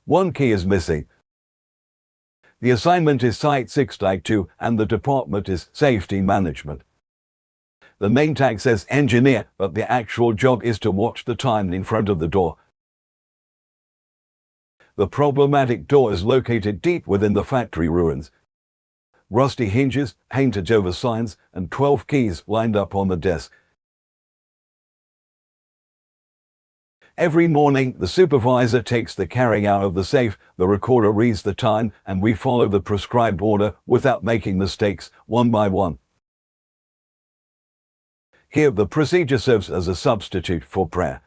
One key is missing. The assignment is Site 6-2 and the department is Safety Management. The name tag says Engineer, but the actual job is to watch the time in front of the door. The problematic door is located deep within the factory ruins. Rusty hinges, painted over signs, and 12 keys lined up on the desk. Every morning, the supervisor takes the carrying out of the safe, the recorder reads the time, and we follow the prescribed order without making mistakes, one by one. Here, the procedure serves as a substitute for prayer.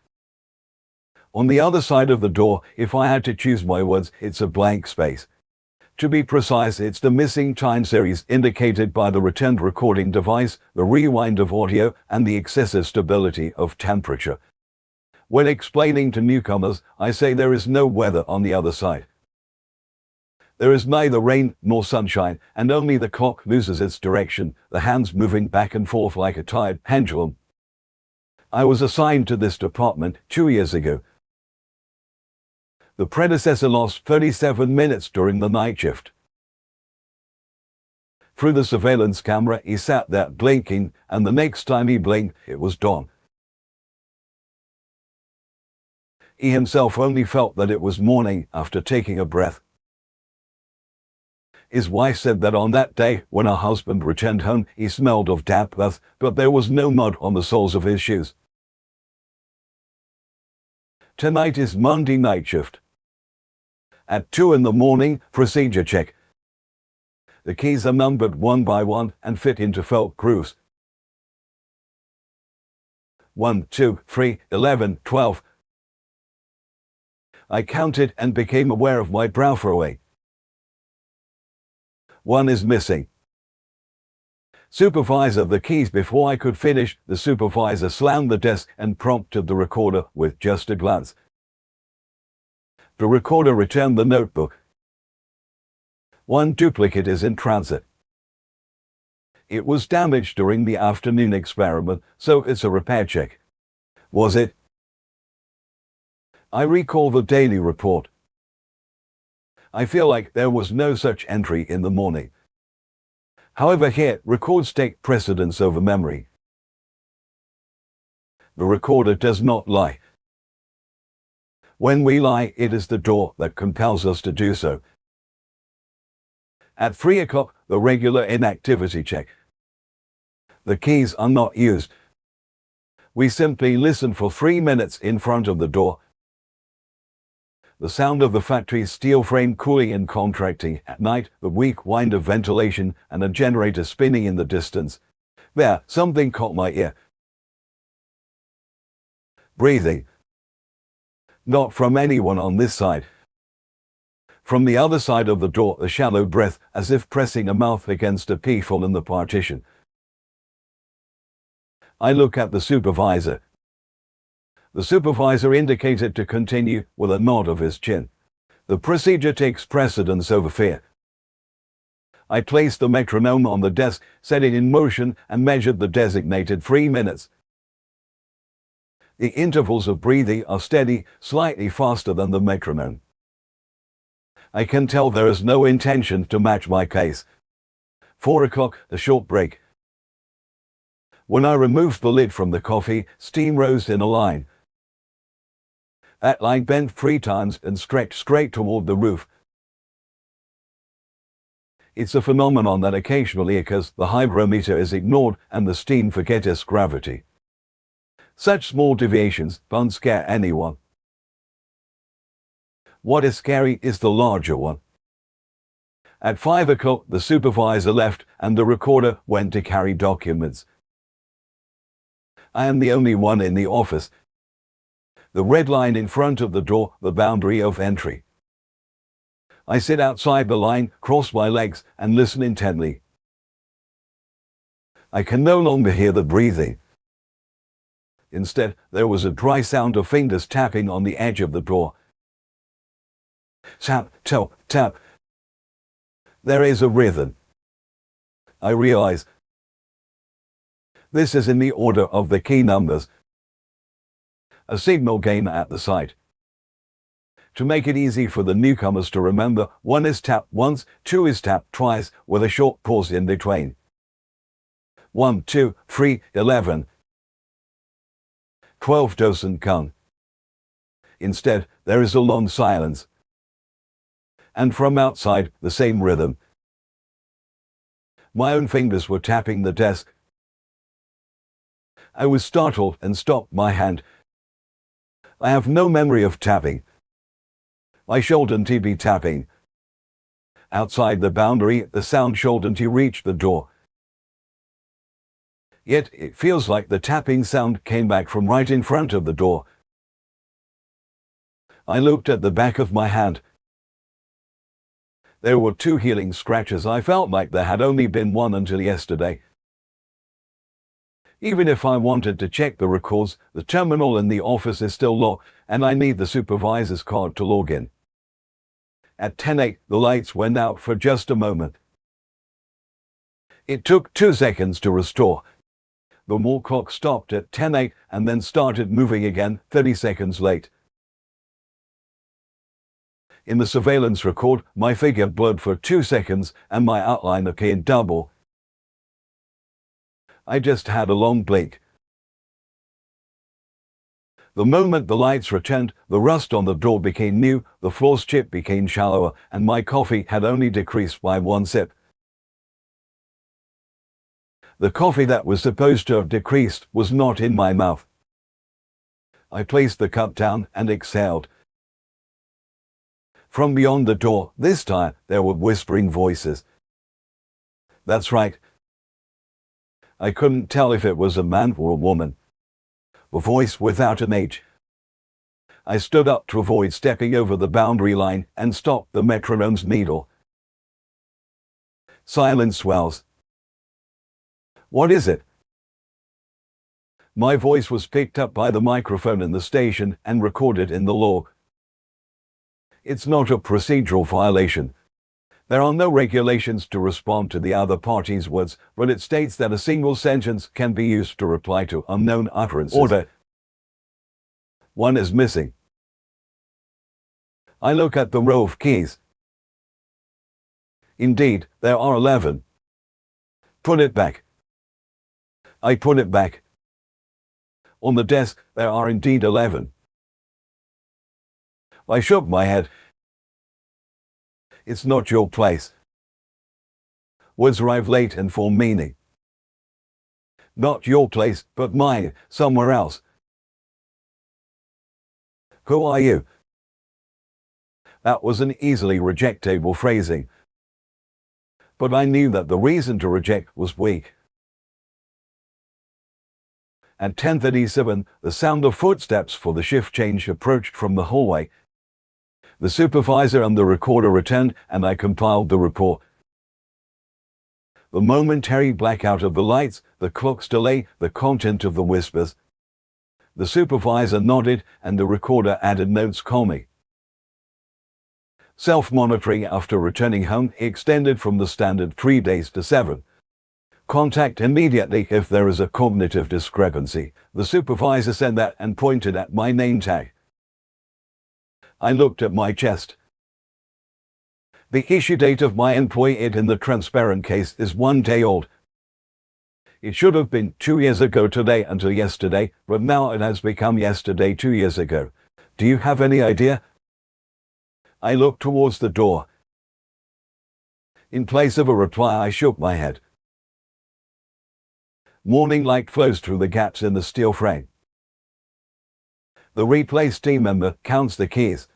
On the other side of the door, if I had to choose my words, it's a blank space. To be precise, it's the missing time series indicated by the returned recording device, the rewind of audio, and the excessive stability of temperature. When explaining to newcomers, I say there is no weather on the other side. There is neither rain nor sunshine, and only the clock loses its direction, the hands moving back and forth like a tired pendulum. I was assigned to this department 2 years ago. The predecessor lost 37 minutes during the night shift. Through the surveillance camera, he sat there blinking, and the next time he blinked, it was dawn. He himself only felt that it was morning after taking a breath. His wife said that on that day, when her husband returned home, he smelled of damp earth, but there was no mud on the soles of his shoes. Tonight is Monday night shift. At 2 in the morning, procedure check. The keys are numbered 1 by 1 and fit into felt grooves. 1, 2, 3, 11, 12. I counted and became aware of my brow furrowing. 1 is missing. Supervisor, the keys. Before I could finish, the supervisor slammed the desk and prompted the recorder with just a glance. The recorder returned the notebook. 1 duplicate is in transit. It was damaged during the afternoon experiment, so it's a repair check. Was it? I recall the daily report. I feel like there was no such entry in the morning. However, here, records take precedence over memory. The recorder does not lie. When we lie, it is the door that compels us to do so. At 3 o'clock, the regular inactivity check. The keys are not used. We simply listen for 3 minutes in front of the door. The sound of the factory's steel frame cooling and contracting at night, the weak whine of ventilation, and a generator spinning in the distance. There, something caught my ear. Breathing. Not from anyone on this side. From the other side of the door, a shallow breath, as if pressing a mouth against a peephole in the partition. I look at the supervisor. The supervisor indicated to continue with a nod of his chin. The procedure takes precedence over fear. I placed the metronome on the desk, set it in motion, and measured the designated 3 minutes. The intervals of breathing are steady, slightly faster than the metronome. I can tell there is no intention to match my case. 4 o'clock, a short break. When I removed the lid from the coffee, steam rose in a line. That line bent 3 times and stretched straight toward the roof. It's a phenomenon that occasionally occurs. The hygrometer is ignored and the steam forgets its gravity. Such small deviations don't scare anyone. What is scary is the larger one. At 5 o'clock, the supervisor left and the recorder went to carry documents. I am the only one in the office. The red line in front of the door, the boundary of entry. I sit outside the line, cross my legs, and listen intently. I can no longer hear the breathing. Instead, there was a dry sound of fingers tapping on the edge of the door. Tap, tap, tap. There is a rhythm. I realize. This is in the order of the key numbers. A signal gainer at the site. To make it easy for the newcomers to remember, 1 is tapped once, 2 is tapped twice, with a short pause in between. 1, 2, 3, 11. 12 doesn't count. Instead, there is a long silence. And from outside, the same rhythm. My own fingers were tapping the desk. I was startled and stopped my hand. I have no memory of tapping. I shouldn't be tapping. Outside the boundary, the sound shouldn't reach the door. Yet it feels like the tapping sound came back from right in front of the door. I looked at the back of my hand. There were 2 healing scratches. I felt like there had only been 1 until yesterday. Even if I wanted to check the records, the terminal in the office is still locked, and I need the supervisor's card to log in. At 10:08, the lights went out for just a moment. It took 2 seconds to restore. The wall clock stopped at 10:08 and then started moving again 30 seconds late. In the surveillance record, my figure blurred for 2 seconds and my outline appeared double. I just had a long blink. The moment the lights returned, the rust on the door became new, the floor's chip became shallower, and my coffee had only decreased by 1 sip. The coffee that was supposed to have decreased was not in my mouth. I placed the cup down and exhaled. From beyond the door, this time, there were whispering voices. That's right. I couldn't tell if it was a man or a woman. A voice without an H. I stood up to avoid stepping over the boundary line and stopped the metronome's needle. Silence swells. What is it? My voice was picked up by the microphone in the station and recorded in the log. It's not a procedural violation. There are no regulations to respond to the other party's words, but it states that a single sentence can be used to reply to unknown utterances. Order. 1 is missing. I look at the row of keys. Indeed, there are 11. Put it back. I put it back. On the desk, there are indeed 11. I shook my head. It's not your place. Words arrive late and form meaning. Not your place, but mine, somewhere else. Who are you? That was an easily rejectable phrasing. But I knew that the reason to reject was weak. At 10:37, the sound of footsteps for the shift change approached from the hallway. The supervisor and the recorder returned, and I compiled the report. The momentary blackout of the lights, the clock's delay, the content of the whispers. The supervisor nodded, and the recorder added notes calmly. Self-monitoring after returning home extended from the standard 3 days to 7. Contact immediately if there is a cognitive discrepancy. The supervisor said that and pointed at my name tag. I looked at my chest. The issue date of my employee in the transparent case is 1 day old. It should have been 2 years ago today until yesterday, but now it has become yesterday 2 years ago. Do you have any idea? I looked towards the door. In place of a reply, I shook my head. Morning light flows through the gaps in the steel frame. The replaced team member counts the keys.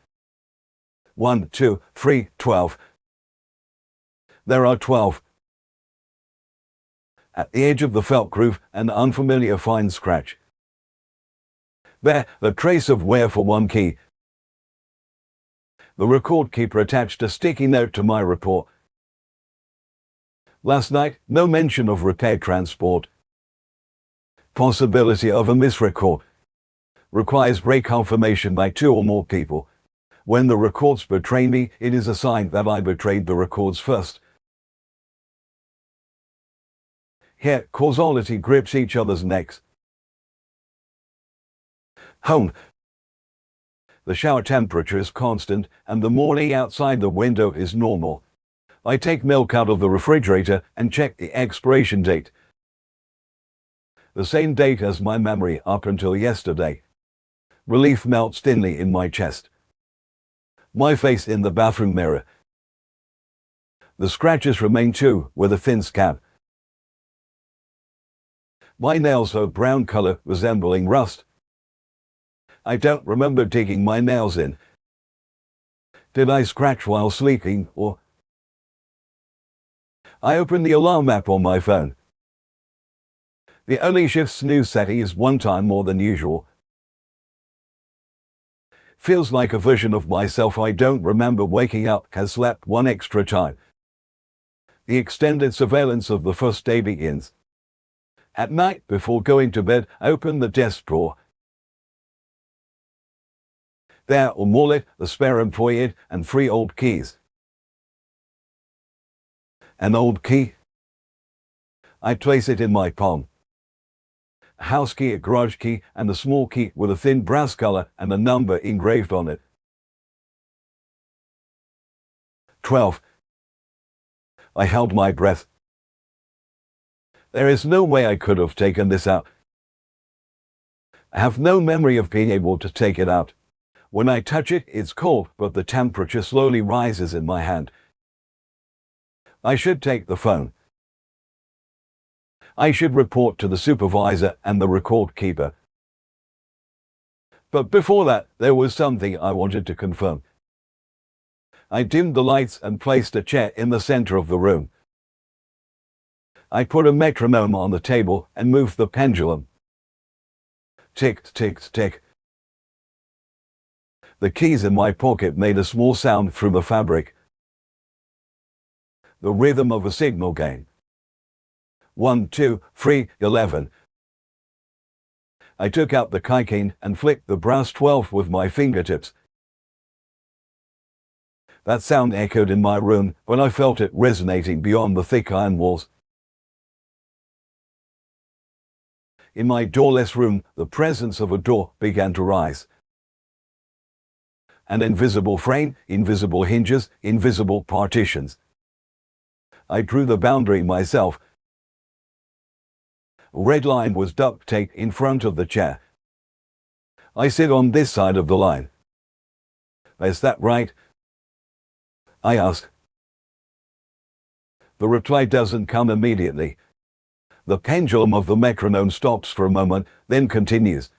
1, 2, 3, 12. There are 12. At the edge of the felt groove, an unfamiliar fine scratch. There, the trace of wear for 1 key. The record keeper attached a sticky note to my report. Last night, no mention of repair transport. Possibility of a misrecord. Requires reconfirmation by 2 or more people. When the records betray me, it is a sign that I betrayed the records first. Here, causality grips each other's necks. Home. The shower temperature is constant, and the morning outside the window is normal. I take milk out of the refrigerator and check the expiration date. The same date as my memory up until yesterday. Relief melts thinly in my chest. My face in the bathroom mirror. The scratches remain too, with a thin scab. My nails are brown color, resembling rust. I don't remember digging my nails in. Did I scratch while sleeping, or... I open the alarm app on my phone. The only shift snooze setting is one time more than usual. Feels like a version of myself I don't remember waking up has slept one extra time. The extended surveillance of the first day begins. At night, before going to bed, I open the desk drawer. There are wallet, the spare employee, and 3 old keys. An old key? I place it in my palm. A house key, a garage key, and a small key with a thin brass color and a number engraved on it. 12. I held my breath. There is no way I could have taken this out. I have no memory of being able to take it out. When I touch it, it's cold, but the temperature slowly rises in my hand. I should take the phone. I should report to the supervisor and the record keeper. But before that, there was something I wanted to confirm. I dimmed the lights and placed a chair in the center of the room. I put a metronome on the table and moved the pendulum. Tick, tick, tick. The keys in my pocket made a small sound through the fabric. The rhythm of a signal game. 1, 2, 3, 11. I took out the keychain and flicked the brass 12 with my fingertips. That sound echoed in my room when I felt it resonating beyond the thick iron walls. In my doorless room, the presence of a door began to rise. An invisible frame, invisible hinges, invisible partitions. I drew the boundary myself. A red line was duct taped in front of the chair. I sit on this side of the line. Is that right? I ask. The reply doesn't come immediately. The pendulum of the metronome stops for a moment, then continues.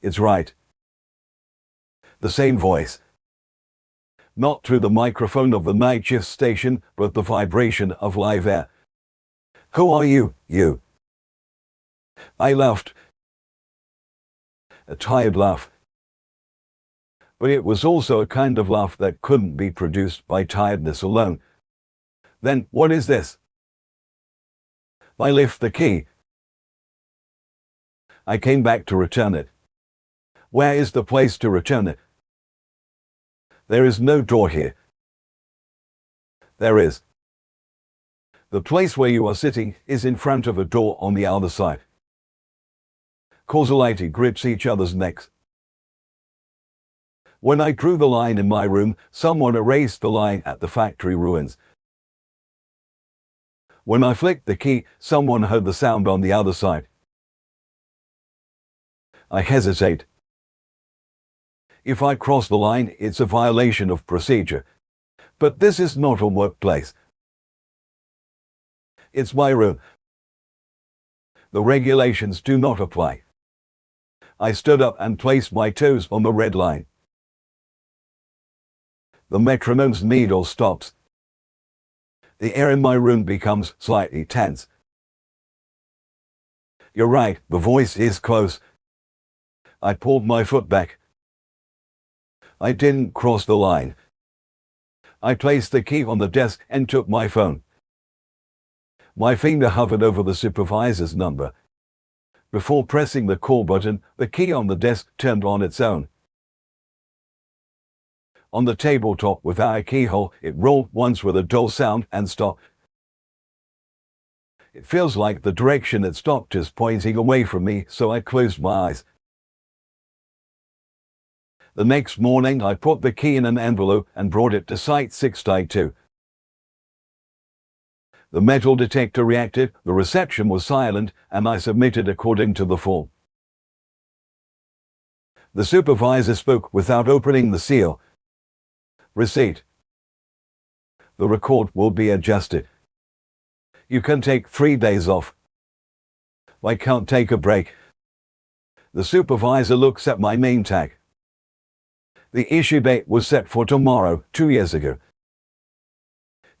It's right. The same voice. Not through the microphone of the night shift station, but the vibration of live air. Who are you, you? I laughed. A tired laugh. But it was also a kind of laugh that couldn't be produced by tiredness alone. Then, what is this? I lift the key. I came back to return it. Where is the place to return it? There is no door here. There is. The place where you are sitting is in front of a door on the other side. Causality grips each other's necks. When I drew the line in my room, someone erased the line at the factory ruins. When I flicked the key, someone heard the sound on the other side. I hesitate. If I cross the line, it's a violation of procedure. But this is not a workplace. It's my room. The regulations do not apply. I stood up and placed my toes on the red line. The metronome's needle stops. The air in my room becomes slightly tense. You're right, the voice is close. I pulled my foot back. I didn't cross the line. I placed the key on the desk and took my phone. My finger hovered over the supervisor's number. Before pressing the call button, the key on the desk turned on its own. On the tabletop without a keyhole, it rolled once with a dull sound and stopped. It feels like the direction it stopped is pointing away from me, so I closed my eyes. The next morning I put the key in an envelope and brought it to Site 6-2. The metal detector reacted, the reception was silent, and I submitted according to the form. The supervisor spoke without opening the seal. Receipt. The record will be adjusted. You can take 3 days off. I can't take a break. The supervisor looks at my name tag. The issue date was set for tomorrow, 2 years ago.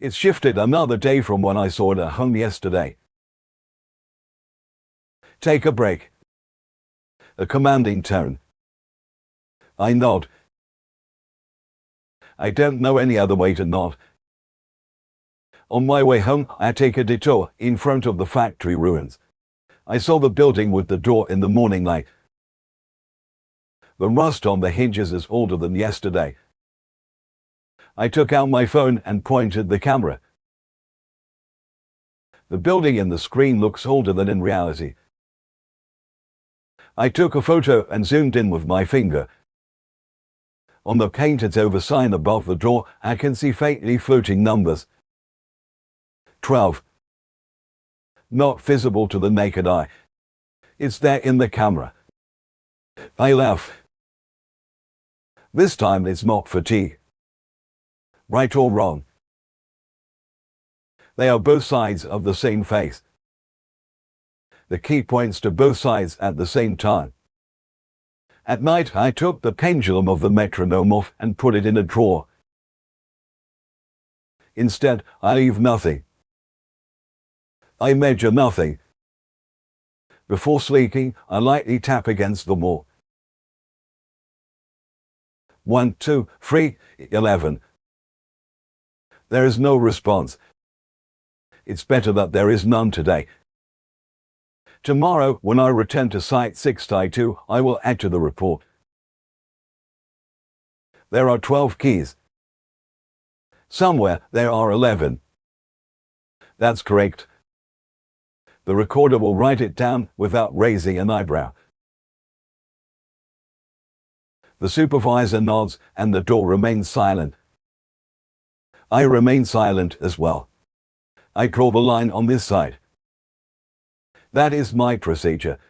It's shifted another day from when I saw it at home yesterday. Take a break. A commanding tone. I nod. I don't know any other way to nod. On my way home, I take a detour in front of the factory ruins. I saw the building with the door in the morning light. The rust on the hinges is older than yesterday. I took out my phone and pointed the camera. The building in the screen looks older than in reality. I took a photo and zoomed in with my finger. On the painted over sign above the door, I can see faintly floating numbers. 12. Not visible to the naked eye. It's there in the camera. I laugh. This time it's not fatigue. Right or wrong. They are both sides of the same face. The key points to both sides at the same time. At night I took the pendulum of the metronome off and put it in a drawer. Instead, I leave nothing. I measure nothing. Before sleeping, I lightly tap against the wall. 1, 2, 3, 11. There is no response. It's better that there is none today. Tomorrow, when I return to Site 6-2, I will add to the report. There are 12 keys. Somewhere there are 11. That's correct. The recorder will write it down without raising an eyebrow. The supervisor nods and the door remains silent. I remain silent as well. I draw the line on this side. That is my procedure.